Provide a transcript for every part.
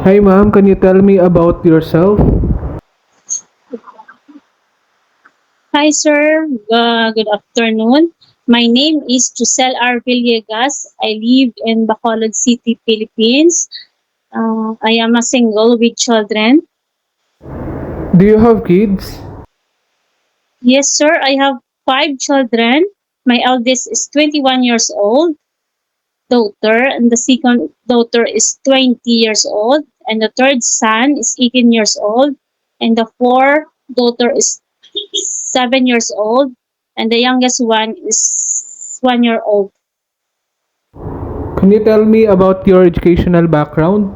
Hi ma'am, can you tell me about yourself? Hi, sir. Good afternoon. My name is Giselle R. Villegas. I live in Bacolod City, Philippines. I am a single with children. Do you have kids? Yes, sir. I have five children. My eldest is 21 years old, daughter, and the second daughter is 20 years old, and the third son is 18 years old, and the fourth daughter is 7 years old, and the youngest one is 1 year old. Can you tell me about your educational background?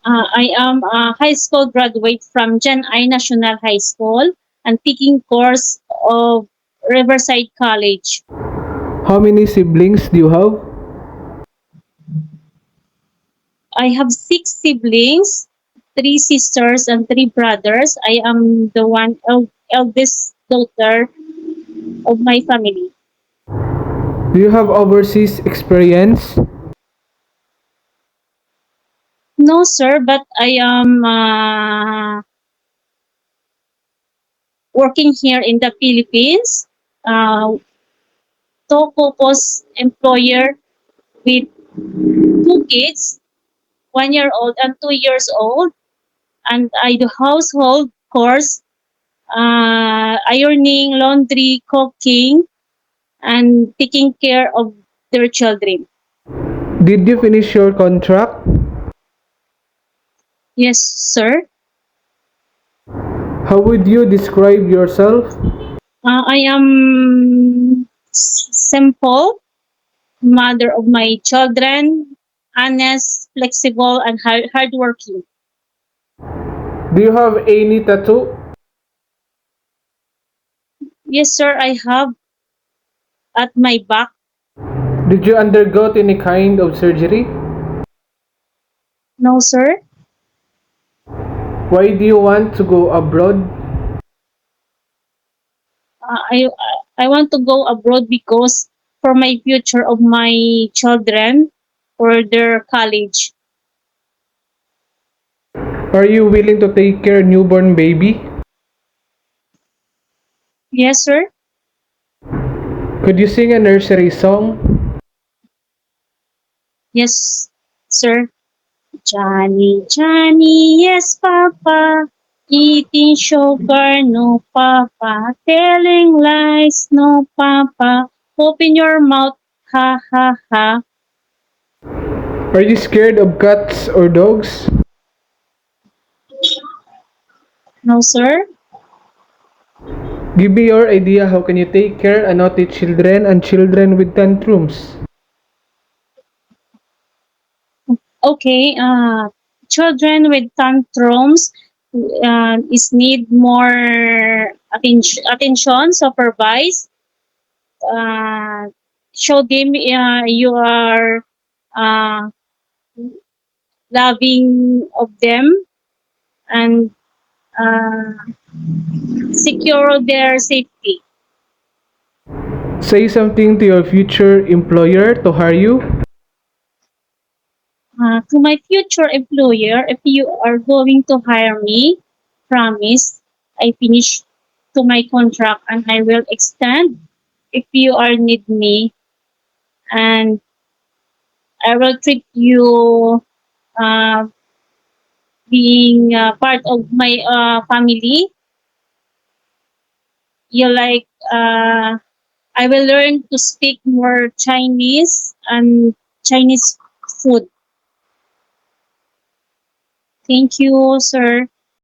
I am a high school graduate from Jan I National High School and taking course of Riverside College. How many siblings do you have? I have six siblings, three sisters and three brothers. I am the eldest daughter of my family. Do you have overseas experience? No, sir, but I am working here in the Philippines. Tokopos employer with two kids, 1 year old and 2 years old, and I do household chores, ironing, laundry, cooking, and taking care of their children. Did you finish your contract? Yes, sir. How would you describe yourself? I am simple, mother of my children, honest, flexible, and hardworking. Do you have any tattoo? Yes, sir, I have at my back. Did you undergo any kind of surgery? No, sir. Why do you want to go abroad? Uh, I I want to go abroad because for my future of my children for their college. Are you willing to take care newborn baby? Yes, sir. Could you sing a nursery song? Yes, sir. Johnny, Johnny, yes, Papa. Eating sugar, no, Papa. Telling lies, no, Papa. Open your mouth, ha, ha, ha. Are you scared of cats or dogs? No, sir. Give me your idea how can you take care of naughty children and children with tantrums? Okay, children with tantrums is need more attention, supervise, uh, show them you are uh, loving of them, and uh, secure their safety. Say something to your future employer to hire you. To my future employer, if you are going to hire me, promise I finish to my contract and I will extend if you are need me, and I will treat you uh, being part of my family. You like I will learn to speak more Chinese and Chinese food. Thank you, sir.